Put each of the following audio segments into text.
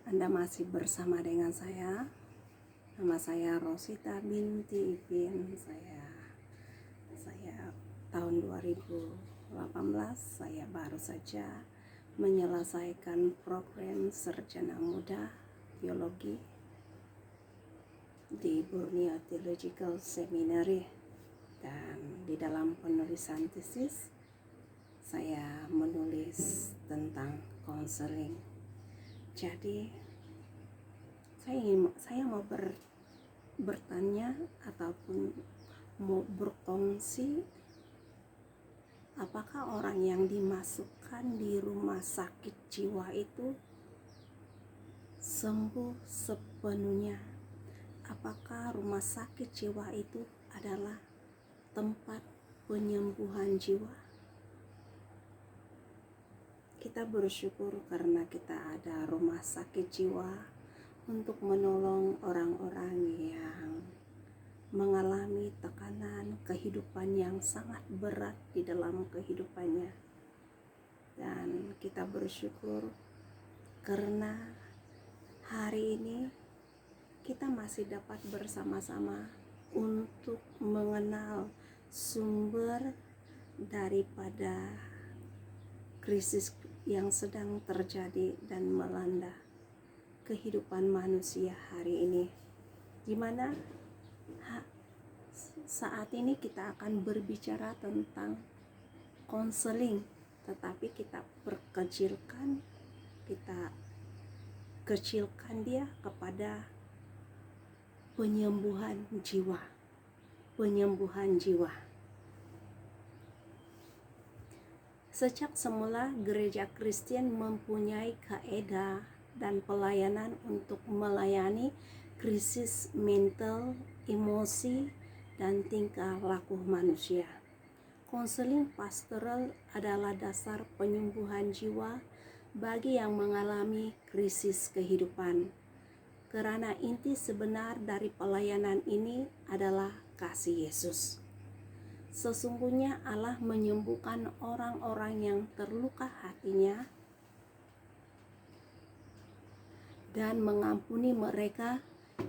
Anda masih bersama dengan saya. Nama saya Rosita binti Ipin. Saya tahun 2018 saya baru saja menyelesaikan program sarjana muda biologi di Borneo Theological Seminary, dan di dalam penulisan tesis saya menulis tentang konseling. Jadi saya mau bertanya ataupun mau berkongsi, apakah orang yang dimasukkan di rumah sakit jiwa itu sembuh sepenuhnya? Apakah rumah sakit jiwa itu adalah tempat penyembuhan jiwa? Kita bersyukur karena kita ada rumah sakit jiwa untuk menolong orang-orang yang mengalami tekanan kehidupan yang sangat berat di dalam kehidupannya. Dan kita bersyukur karena hari ini kita masih dapat bersama-sama untuk mengenal sumber daripada krisis yang sedang terjadi dan melanda kehidupan manusia hari ini, di mana saat ini kita akan berbicara tentang konseling, tetapi kita kecilkan dia kepada penyembuhan jiwa. Sejak semula gereja Kristen mempunyai kaidah dan pelayanan untuk melayani krisis mental, emosi, dan tingkah laku manusia. Konseling pastoral adalah dasar penyembuhan jiwa bagi yang mengalami krisis kehidupan. Karena inti sebenar dari pelayanan ini adalah kasih Yesus. Sesungguhnya Allah menyembuhkan orang-orang yang terluka hatinya dan mengampuni mereka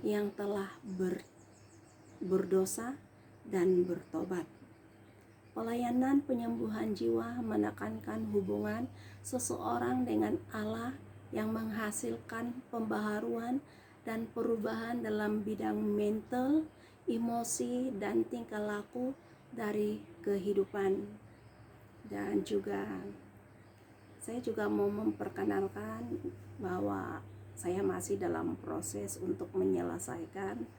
yang telah berdosa dan bertobat. Pelayanan penyembuhan jiwa menekankan hubungan seseorang dengan Allah yang menghasilkan pembaharuan dan perubahan dalam bidang mental, emosi, dan tingkah laku dari kehidupan. Dan saya juga mau memperkenalkan bahwa saya masih dalam proses untuk menyelesaikan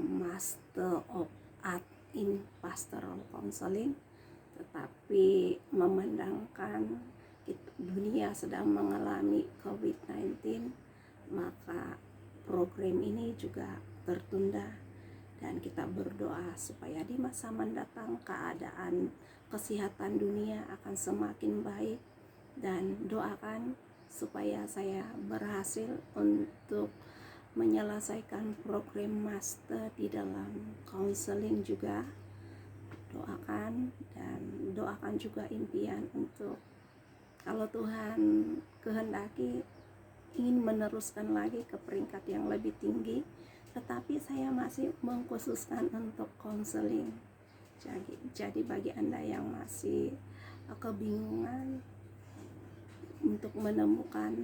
Master of Art in Pastoral Counseling, tetapi memandangkan dunia sedang mengalami COVID-19, maka program ini juga tertunda. Dan kita berdoa supaya di masa mendatang keadaan kesehatan dunia akan semakin baik, dan doakan supaya saya berhasil untuk menyelesaikan program master di dalam counseling juga. Doakan juga impian untuk kalau Tuhan kehendaki ingin meneruskan lagi ke peringkat yang lebih tinggi, tetapi saya masih mengkhususkan untuk konseling. Jadi bagi Anda yang masih kebingungan untuk menemukan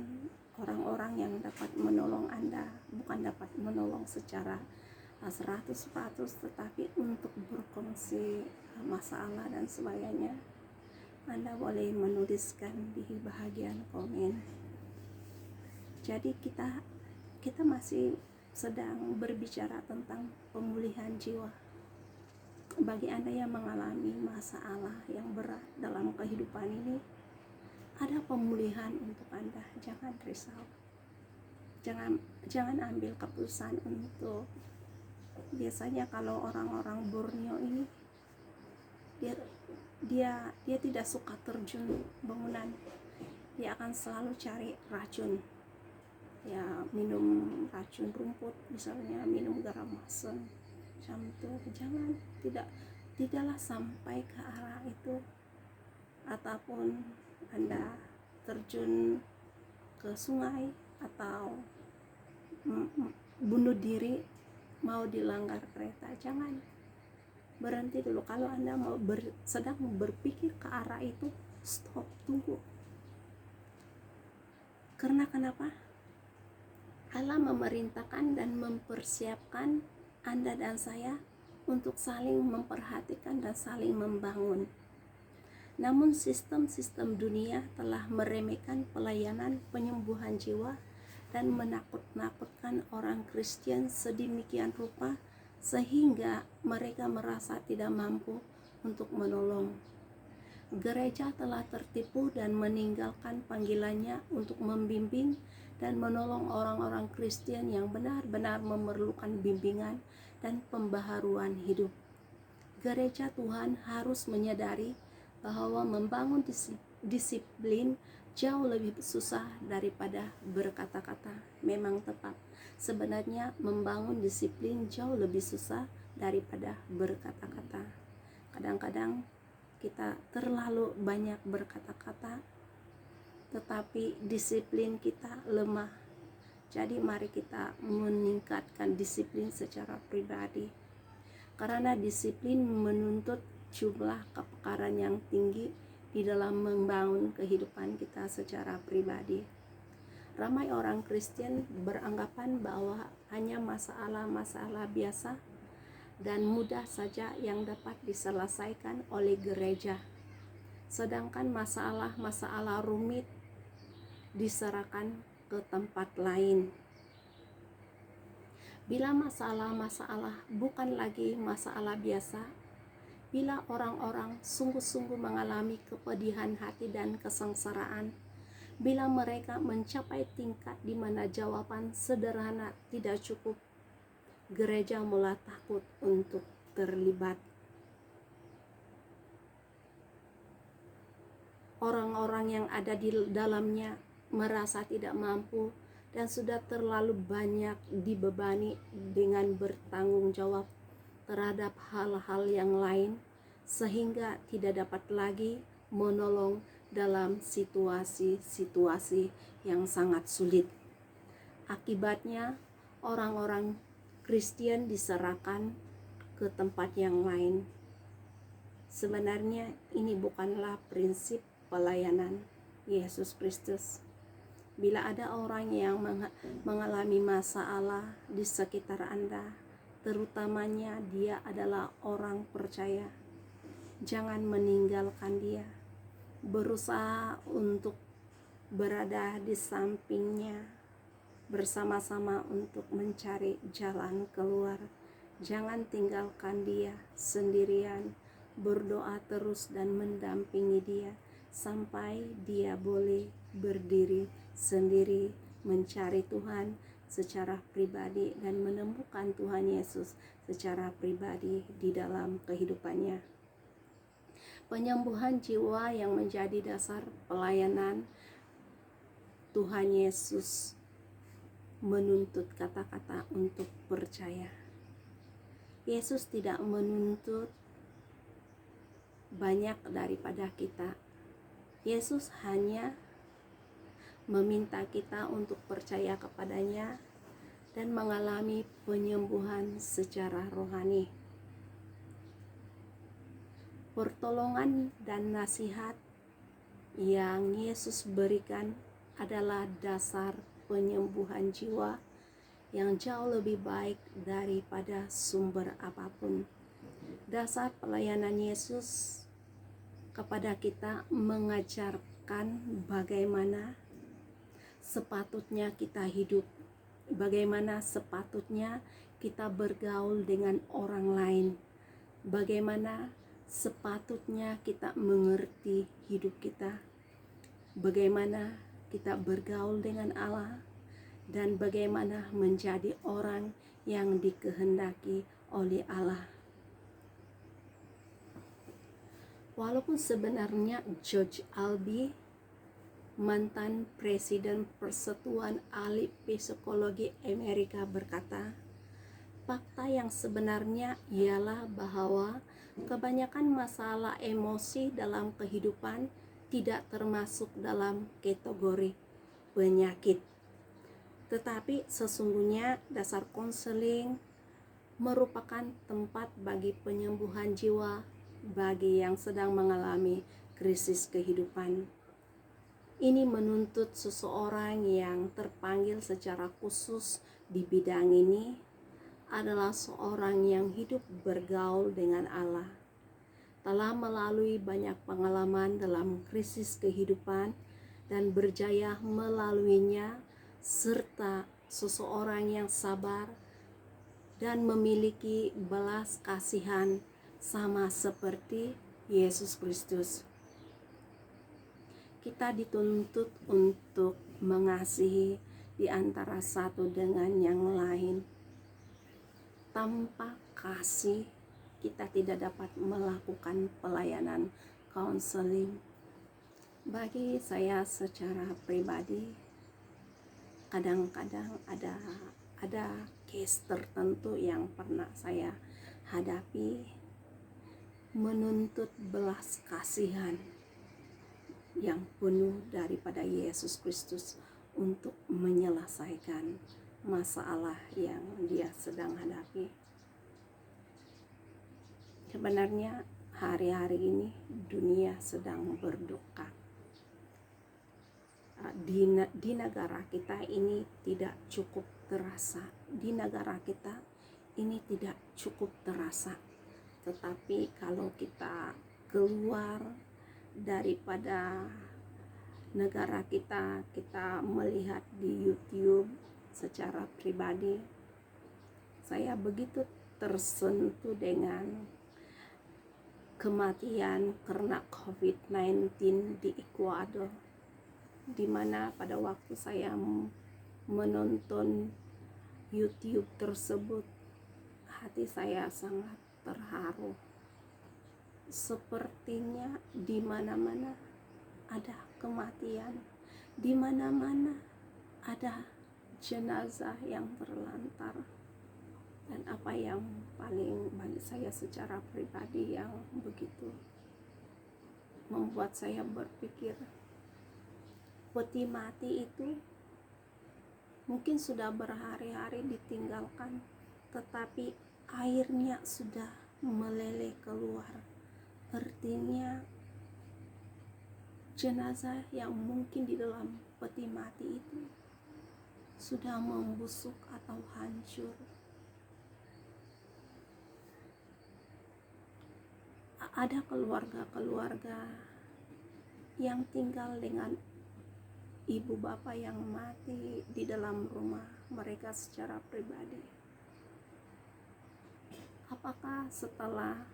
orang-orang yang dapat menolong Anda, bukan dapat menolong secara 100%, tetapi untuk berkongsi masalah dan sebagainya, Anda boleh menuliskan di bahagian komen. Jadi kita masih sedang berbicara tentang pemulihan jiwa. Bagi Anda yang mengalami masalah yang berat dalam kehidupan ini, ada pemulihan untuk Anda. Jangan risau. Jangan ambil keputusan untuk, biasanya kalau orang-orang Borneo ini dia tidak suka terjun bangunan. Dia akan selalu cari racun. Ya, minum racun rumput, misalnya minum garam masam, macam itu. Tidaklah sampai ke arah itu, ataupun Anda terjun ke sungai atau bunuh diri, mau dilanggar kereta. Jangan, berhenti dulu. Kalau Anda sedang berpikir ke arah itu, stop, tunggu. Karena kenapa? Allah memerintahkan dan mempersiapkan Anda dan saya untuk saling memperhatikan dan saling membangun. Namun sistem-sistem dunia telah meremehkan pelayanan penyembuhan jiwa dan menakut-nakutkan orang Kristen sedemikian rupa sehingga mereka merasa tidak mampu untuk menolong. Gereja telah tertipu dan meninggalkan panggilannya untuk membimbing dan menolong orang-orang Kristen yang benar-benar memerlukan bimbingan dan pembaharuan hidup. Gereja Tuhan harus menyadari bahwa membangun disiplin jauh lebih susah daripada berkata-kata. Memang tepat. Sebenarnya membangun disiplin jauh lebih susah daripada berkata-kata. Kadang-kadang kita terlalu banyak berkata-kata, tetapi disiplin kita lemah. Jadi mari kita meningkatkan disiplin secara pribadi. Karena disiplin menuntut jumlah kepekaran yang tinggi di dalam membangun kehidupan kita secara pribadi. Ramai orang Kristen beranggapan bahwa hanya masalah-masalah biasa dan mudah saja yang dapat diselesaikan oleh gereja, sedangkan masalah-masalah rumit diserahkan ke tempat lain. Bila masalah-masalah bukan lagi masalah biasa, bila orang-orang sungguh-sungguh mengalami kepedihan hati dan kesengsaraan, bila mereka mencapai tingkat di mana jawaban sederhana tidak cukup, gereja mulai takut untuk terlibat. Orang-orang yang ada di dalamnya merasa tidak mampu dan sudah terlalu banyak dibebani dengan bertanggung jawab terhadap hal-hal yang lain, sehingga tidak dapat lagi menolong dalam situasi-situasi yang sangat sulit. Akibatnya, orang-orang Kristen diserahkan ke tempat yang lain. Sebenarnya ini bukanlah prinsip pelayanan Yesus Kristus. Bila ada orang yang mengalami masalah di sekitar Anda, terutamanya dia adalah orang percaya, jangan meninggalkan dia. Berusaha untuk berada di sampingnya, bersama-sama untuk mencari jalan keluar. Jangan tinggalkan dia sendirian. Berdoa terus dan mendampingi dia sampai dia boleh berdiri sendiri, mencari Tuhan secara pribadi dan menemukan Tuhan Yesus secara pribadi di dalam kehidupannya. Penyembuhan jiwa yang menjadi dasar pelayanan Tuhan Yesus menuntut kata-kata untuk percaya. Yesus tidak menuntut banyak daripada kita. Yesus hanya meminta kita untuk percaya kepadanya dan mengalami penyembuhan secara rohani. Pertolongan dan nasihat yang Yesus berikan adalah dasar penyembuhan jiwa yang jauh lebih baik daripada sumber apapun. Dasar pelayanan Yesus kepada kita mengajarkan bagaimana sepatutnya kita hidup, bagaimana sepatutnya kita bergaul dengan orang lain, bagaimana sepatutnya kita mengerti hidup kita, bagaimana kita bergaul dengan Allah, dan bagaimana menjadi orang yang dikehendaki oleh Allah. Walaupun sebenarnya George Albee, mantan Presiden Persatuan Ahli Psikologi Amerika, berkata, fakta yang sebenarnya ialah bahwa kebanyakan masalah emosi dalam kehidupan tidak termasuk dalam kategori penyakit. Tetapi sesungguhnya dasar konseling merupakan tempat bagi penyembuhan jiwa bagi yang sedang mengalami krisis kehidupan. Ini menuntut seseorang yang terpanggil secara khusus di bidang ini adalah seorang yang hidup bergaul dengan Allah, telah melalui banyak pengalaman dalam krisis kehidupan dan berjaya melaluinya, serta seseorang yang sabar dan memiliki belas kasihan sama seperti Yesus Kristus. Kita dituntut untuk mengasihi di antara satu dengan yang lain. Tanpa kasih, kita tidak dapat melakukan pelayanan konseling. Bagi saya secara pribadi, kadang-kadang ada case tertentu yang pernah saya hadapi menuntut belas kasihan yang penuh daripada Yesus Kristus untuk menyelesaikan masalah yang dia sedang hadapi. Sebenarnya hari-hari ini dunia sedang berduka. Di negara kita ini tidak cukup terasa. Di negara kita ini tidak cukup terasa. Tetapi kalau kita keluar daripada negara kita, kita melihat di YouTube secara pribadi, saya begitu tersentuh dengan kematian karena COVID-19 di Ekuador, di mana pada waktu saya menonton YouTube tersebut, hati saya sangat terharu. Sepertinya di mana-mana ada kematian, di mana-mana ada jenazah yang terlantar. Dan apa yang paling bagi saya secara pribadi yang begitu membuat saya berpikir, peti mati itu mungkin sudah berhari-hari ditinggalkan, tetapi airnya sudah meleleh keluar. Artinya jenazah yang mungkin di dalam peti mati itu sudah membusuk atau hancur. Ada keluarga-keluarga yang tinggal dengan ibu bapak yang mati di dalam rumah mereka secara pribadi. Apakah setelah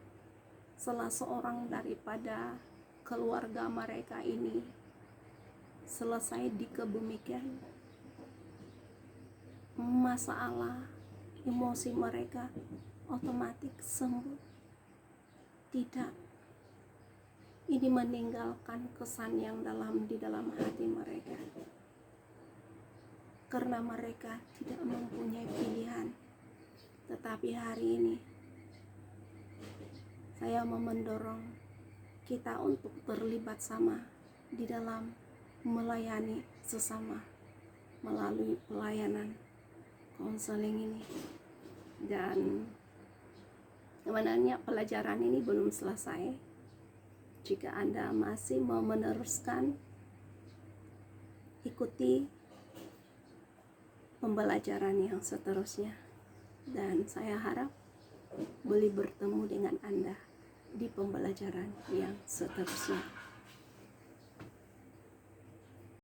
salah seorang daripada keluarga mereka ini selesai dikebumikan, masalah emosi mereka otomatis sembuh? Tidak. Ini meninggalkan kesan yang dalam di dalam hati mereka, karena mereka tidak mempunyai pilihan. Tetapi hari ini saya mau mendorong kita untuk terlibat sama di dalam melayani sesama melalui pelayanan konseling ini. Dan sebenarnya pelajaran ini belum selesai. Jika Anda masih mau meneruskan, ikuti pembelajaran yang seterusnya. Dan saya harap boleh bertemu dengan Anda di pembelajaran yang seterusnya.